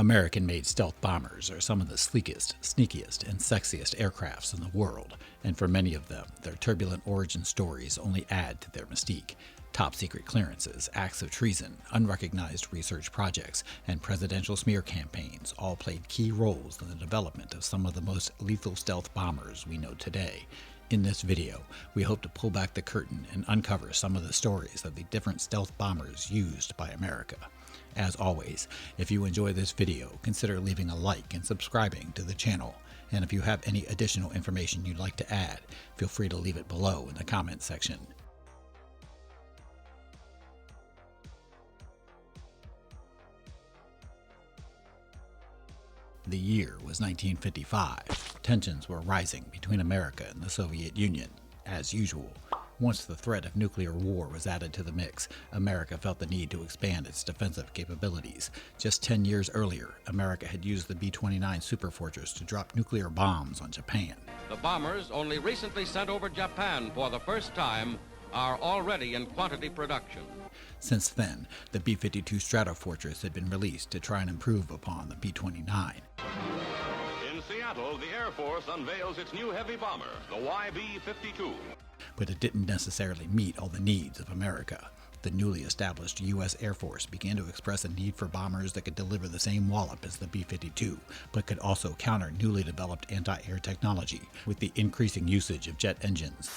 American-made stealth bombers are some of the sleekest, sneakiest, and sexiest aircrafts in the world, and for many of them, their turbulent origin stories only add to their mystique. Top-secret clearances, acts of treason, unrecognized research projects, and presidential smear campaigns all played key roles in the development of some of the most lethal stealth bombers we know today. In this video, we hope to pull back the curtain and uncover some of the stories of the different stealth bombers used by America. As always, if you enjoy this video, consider leaving a like and subscribing to the channel. And if you have any additional information you'd like to add, feel free to leave it below in the comment section. The year was 1955. Tensions were rising between America and the Soviet Union. As usual, once the threat of nuclear war was added to the mix, America felt the need to expand its defensive capabilities. Just 10 years earlier, America had used the B-29 Superfortress to drop nuclear bombs on Japan. The bombers, only recently sent over Japan for the first time, are already in quantity production. Since then, the B-52 Stratofortress had been released to try and improve upon the B-29. In Seattle, the Air Force unveils its new heavy bomber, the YB-52. But it didn't necessarily meet all the needs of America. The newly established U.S. Air Force began to express a need for bombers that could deliver the same wallop as the B-52, but could also counter newly developed anti-air technology with the increasing usage of jet engines.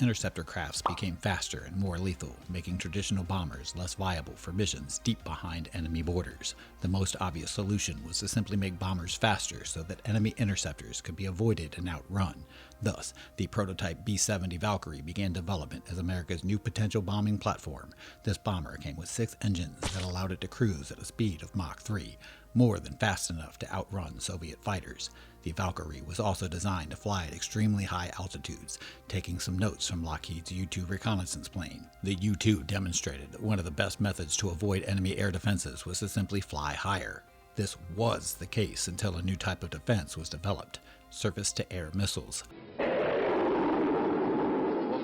Interceptor crafts became faster and more lethal, making traditional bombers less viable for missions deep behind enemy borders. The most obvious solution was to simply make bombers faster so that enemy interceptors could be avoided and outrun. Thus, the prototype B-70 Valkyrie began development as America's new potential bombing platform. This bomber came with 6 engines that allowed it to cruise at a speed of Mach 3, more than fast enough to outrun Soviet fighters. The Valkyrie was also designed to fly at extremely high altitudes, taking some notes from Lockheed's U-2 reconnaissance plane. The U-2 demonstrated that one of the best methods to avoid enemy air defenses was to simply fly higher. This was the case until a new type of defense was developed: surface-to-air missiles. The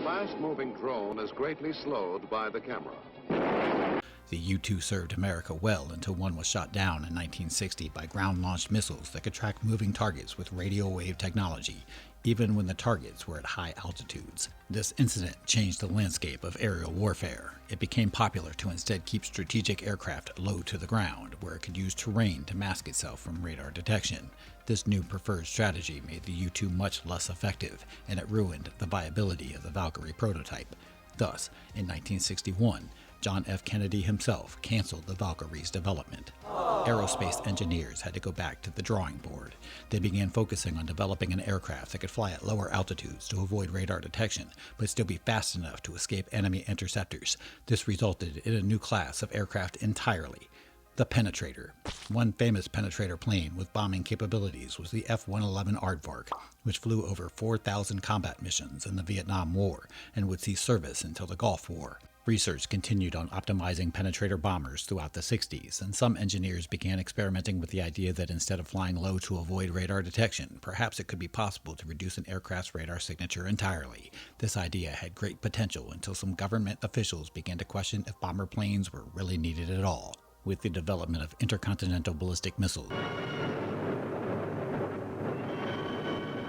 fast-moving drone is greatly slowed by the camera. The U-2 served America well until one was shot down in 1960 by ground-launched missiles that could track moving targets with radio wave technology, even when the targets were at high altitudes. This incident changed the landscape of aerial warfare. It became popular to instead keep strategic aircraft low to the ground, where it could use terrain to mask itself from radar detection. This new preferred strategy made the U-2 much less effective, and it ruined the viability of the Valkyrie prototype. Thus, in 1961, John F. Kennedy himself canceled the Valkyrie's development. Aerospace engineers had to go back to the drawing board. They began focusing on developing an aircraft that could fly at lower altitudes to avoid radar detection, but still be fast enough to escape enemy interceptors. This resulted in a new class of aircraft entirely: the Penetrator. One famous Penetrator plane with bombing capabilities was the F-111 Aardvark, which flew over 4,000 combat missions in the Vietnam War and would see service until the Gulf War. Research continued on optimizing Penetrator bombers throughout the 60s, and some engineers began experimenting with the idea that instead of flying low to avoid radar detection, perhaps it could be possible to reduce an aircraft's radar signature entirely. This idea had great potential until some government officials began to question if bomber planes were really needed at all. With the development of intercontinental ballistic missiles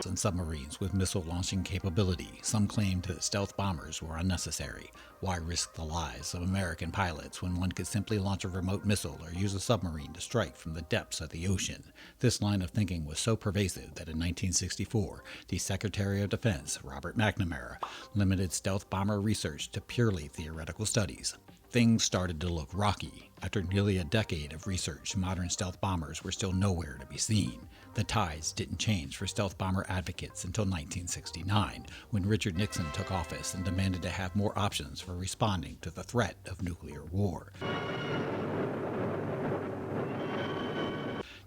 and submarines with missile launching capability, some claimed that stealth bombers were unnecessary. Why risk the lives of American pilots when one could simply launch a remote missile or use a submarine to strike from the depths of the ocean? This line of thinking was so pervasive that in 1964, the Secretary of Defense, Robert McNamara, limited stealth bomber research to purely theoretical studies. Things started to look rocky. After nearly a decade of research, modern stealth bombers were still nowhere to be seen. The tides didn't change for stealth bomber advocates until 1969, when Richard Nixon took office and demanded to have more options for responding to the threat of nuclear war.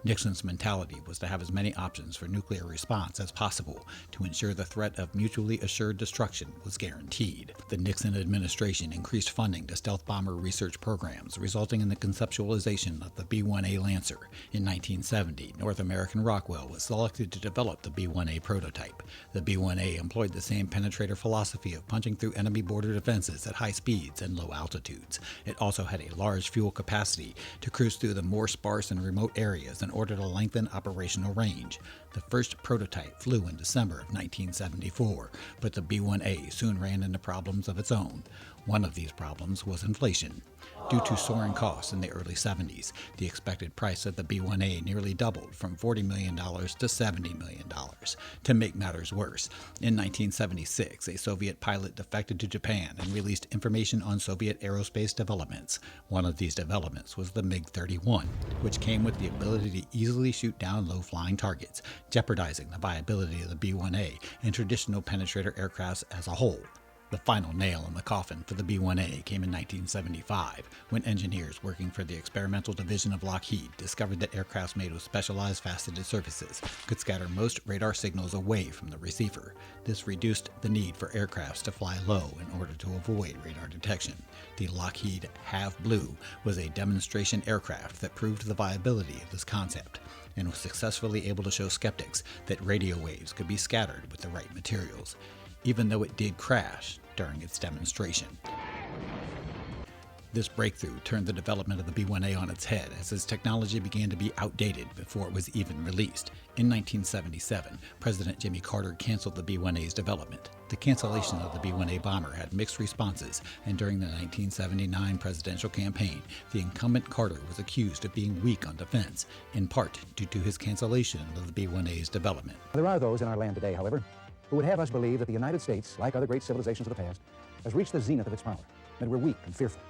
Nixon's mentality was to have as many options for nuclear response as possible to ensure the threat of mutually assured destruction was guaranteed. The Nixon administration increased funding to stealth bomber research programs, resulting in the conceptualization of the B-1A Lancer. In 1970, North American Rockwell was selected to develop the B-1A prototype. The B-1A employed the same penetrator philosophy of punching through enemy border defenses at high speeds and low altitudes. It also had a large fuel capacity to cruise through the more sparse and remote areas in order to lengthen operational range. The first prototype flew in December of 1974, but the B-1A soon ran into problems of its own. One of these problems was inflation. Due to soaring costs in the early 70s, the expected price of the B-1A nearly doubled from $40 million to $70 million. To make matters worse, in 1976, a Soviet pilot defected to Japan and released information on Soviet aerospace developments. One of these developments was the MiG-31, which came with the ability to easily shoot down low-flying targets, jeopardizing the viability of the B-1A and traditional penetrator aircrafts as a whole. The final nail in the coffin for the B-1A came in 1975, when engineers working for the experimental division of Lockheed discovered that aircrafts made with specialized faceted surfaces could scatter most radar signals away from the receiver. This reduced the need for aircrafts to fly low in order to avoid radar detection. The Lockheed Half Blue was a demonstration aircraft that proved the viability of this concept, and was successfully able to show skeptics that radio waves could be scattered with the right materials, even though it did crash during its demonstration. This breakthrough turned the development of the B-1A on its head, as its technology began to be outdated before it was even released. In 1977, President Jimmy Carter canceled the B-1A's development. The cancellation of the B-1A bomber had mixed responses, and during the 1979 presidential campaign, the incumbent Carter was accused of being weak on defense, in part due to his cancellation of the B-1A's development. There are those in our land today, however, who would have us believe that the United States, like other great civilizations of the past, has reached the zenith of its power, that we're weak and fearful.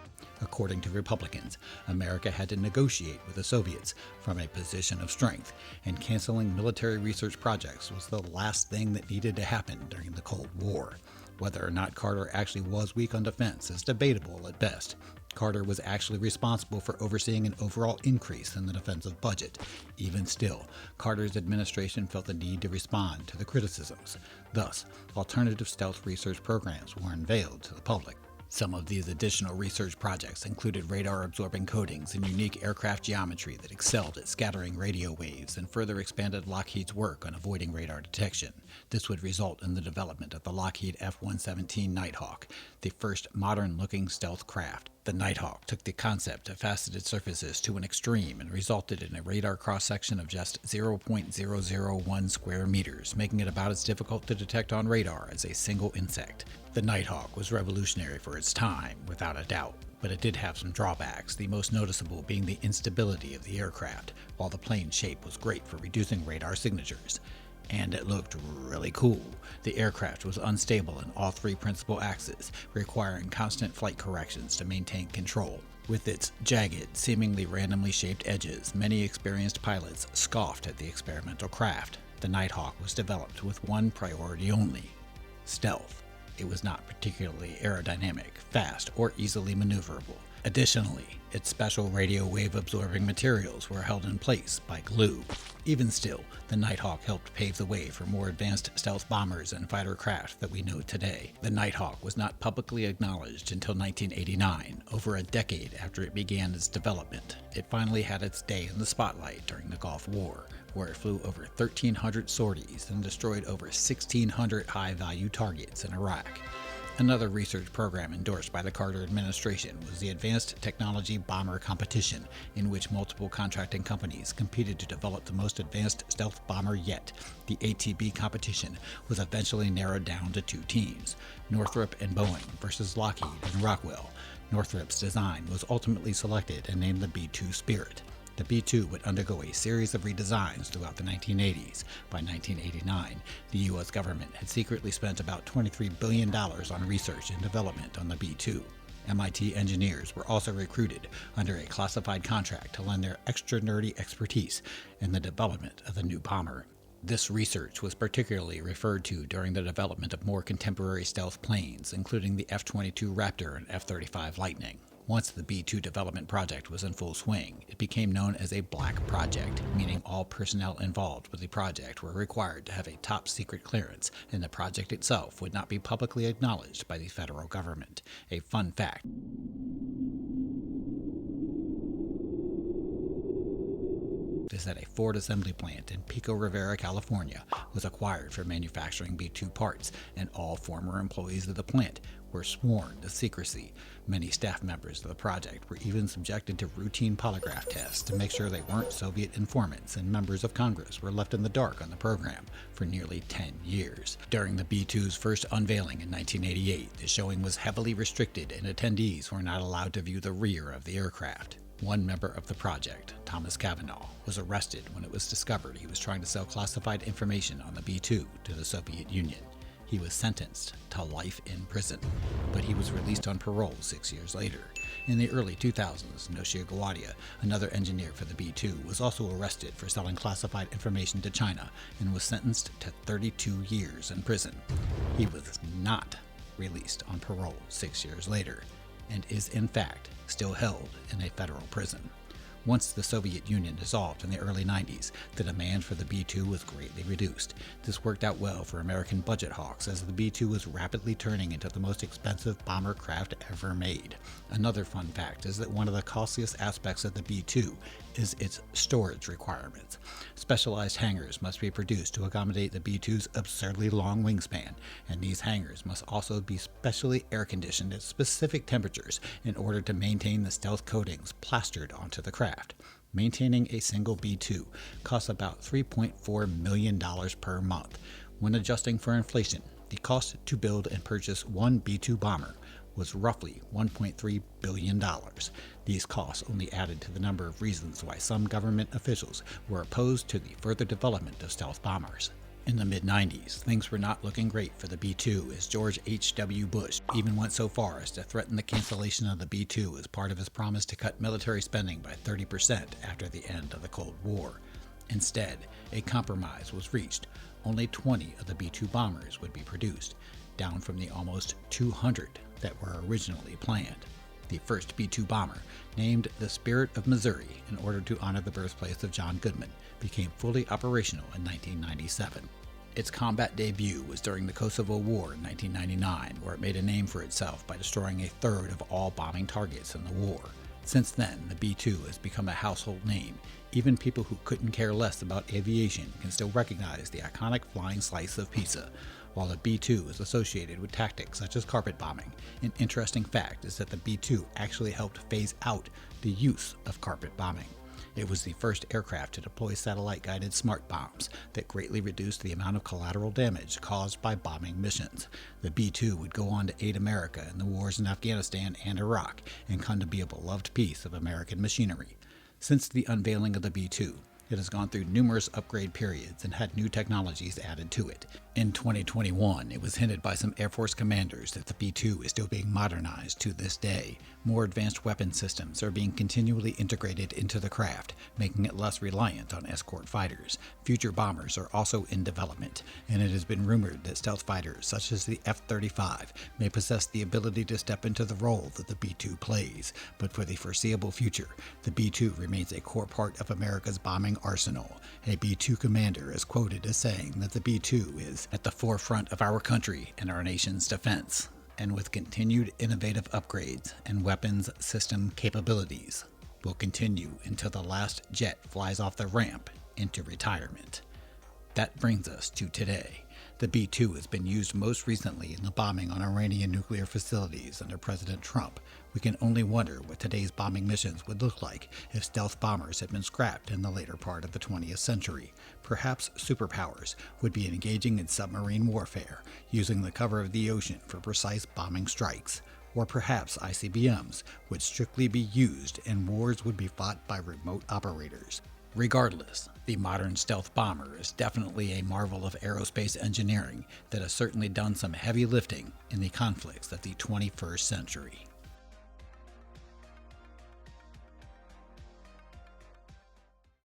According to Republicans, America had to negotiate with the Soviets from a position of strength, and canceling military research projects was the last thing that needed to happen during the Cold War. Whether or not Carter actually was weak on defense is debatable at best. Carter was actually responsible for overseeing an overall increase in the defensive budget. Even still, Carter's administration felt the need to respond to the criticisms. Thus, alternative stealth research programs were unveiled to the public. Some of these additional research projects included radar-absorbing coatings and unique aircraft geometry that excelled at scattering radio waves and further expanded Lockheed's work on avoiding radar detection. This would result in the development of the Lockheed F-117 Nighthawk, the first modern-looking stealth craft. The Nighthawk took the concept of faceted surfaces to an extreme and resulted in a radar cross-section of just 0.001 square meters, making it about as difficult to detect on radar as a single insect. The Nighthawk was revolutionary for its time, without a doubt, but it did have some drawbacks, the most noticeable being the instability of the aircraft, while the plane's shape was great for reducing radar signatures. And it looked really cool. The aircraft was unstable in all three principal axes, requiring constant flight corrections to maintain control. With its jagged, seemingly randomly shaped edges, many experienced pilots scoffed at the experimental craft. The Nighthawk was developed with one priority only: stealth. It was not particularly aerodynamic, fast, or easily maneuverable. Additionally, its special radio wave absorbing materials were held in place by glue. Even still, the Nighthawk helped pave the way for more advanced stealth bombers and fighter craft that we know today. The Nighthawk was not publicly acknowledged until 1989, over a decade after it began its development. It finally had its day in the spotlight during the Gulf War, where it flew over 1,300 sorties and destroyed over 1,600 high-value targets in Iraq. Another research program endorsed by the Carter administration was the Advanced Technology Bomber Competition, in which multiple contracting companies competed to develop the most advanced stealth bomber yet. The ATB competition was eventually narrowed down to two teams, Northrop and Boeing versus Lockheed and Rockwell. Northrop's design was ultimately selected and named the B-2 Spirit. The B-2 would undergo a series of redesigns throughout the 1980s. By 1989, the U.S. government had secretly spent about $23 billion on research and development on the B-2. MIT engineers were also recruited under a classified contract to lend their extra nerdy expertise in the development of the new bomber. This research was particularly referred to during the development of more contemporary stealth planes, including the F-22 Raptor and F-35 Lightning. Once the B-2 development project was in full swing, it became known as a Black Project, meaning all personnel involved with the project were required to have a top-secret clearance, and the project itself would not be publicly acknowledged by the federal government. A fun fact is that a Ford assembly plant in Pico Rivera, California, was acquired for manufacturing B-2 parts, and all former employees of the plant were sworn to secrecy. Many staff members of the project were even subjected to routine polygraph tests to make sure they weren't Soviet informants, and members of Congress were left in the dark on the program for nearly 10 years. During the B-2's first unveiling in 1988, the showing was heavily restricted and attendees were not allowed to view the rear of the aircraft. One member of the project, Thomas Cavanaugh, was arrested when it was discovered he was trying to sell classified information on the B-2 to the Soviet Union. He was sentenced to life in prison, but he was released on parole 6 years later. In the early 2000s, Noshir Gawadia, another engineer for the B-2, was also arrested for selling classified information to China and was sentenced to 32 years in prison. He was not released on parole 6 years later, and is in fact still held in a federal prison. Once the Soviet Union dissolved in the early 90s, the demand for the B-2 was greatly reduced. This worked out well for American budget hawks, as the B-2 was rapidly turning into the most expensive bomber craft ever made. Another fun fact is that one of the costliest aspects of the B-2 is its storage requirements. Specialized hangars must be produced to accommodate the B-2's absurdly long wingspan, and these hangars must also be specially air-conditioned at specific temperatures in order to maintain the stealth coatings plastered onto the craft. Maintaining a single B-2 costs about $3.4 million per month. When adjusting for inflation, the cost to build and purchase one B-2 bomber was roughly $1.3 billion. These costs only added to the number of reasons why some government officials were opposed to the further development of stealth bombers. In the mid-90s, things were not looking great for the B-2, as George H.W. Bush even went so far as to threaten the cancellation of the B-2 as part of his promise to cut military spending by 30% after the end of the Cold War. Instead, a compromise was reached. Only 20 of the B-2 bombers would be produced, down from the almost 200 that were originally planned. The first B-2 bomber, named the Spirit of Missouri in order to honor the birthplace of John Goodman, became fully operational in 1997. Its combat debut was during the Kosovo War in 1999, where it made a name for itself by destroying a third of all bombing targets in the war. Since then, the B-2 has become a household name. Even people who couldn't care less about aviation can still recognize the iconic flying slice of pizza. While the B-2 is associated with tactics such as carpet bombing, an interesting fact is that the B-2 actually helped phase out the use of carpet bombing. It was the first aircraft to deploy satellite-guided smart bombs that greatly reduced the amount of collateral damage caused by bombing missions. The B-2 would go on to aid America in the wars in Afghanistan and Iraq, and come to be a beloved piece of American machinery. Since the unveiling of the B-2, it has gone through numerous upgrade periods and had new technologies added to it. In 2021, it was hinted by some Air Force commanders that the B-2 is still being modernized to this day. More advanced weapon systems are being continually integrated into the craft, making it less reliant on escort fighters. Future bombers are also in development, and it has been rumored that stealth fighters such as the F-35 may possess the ability to step into the role that the B-2 plays. But for the foreseeable future, the B-2 remains a core part of America's bombing arsenal. A B-2 commander is quoted as saying that the B-2 is at the forefront of our country and our nation's defense, and with continued innovative upgrades and weapons system capabilities, will continue until the last jet flies off the ramp into retirement. That brings us to today. The B-2 has been used most recently in the bombing on Iranian nuclear facilities under President Trump. We can only wonder what today's bombing missions would look like if stealth bombers had been scrapped in the later part of the 20th century. Perhaps superpowers would be engaging in submarine warfare, using the cover of the ocean for precise bombing strikes. Or perhaps ICBMs would strictly be used and wars would be fought by remote operators. Regardless, the modern stealth bomber is definitely a marvel of aerospace engineering that has certainly done some heavy lifting in the conflicts of the 21st century.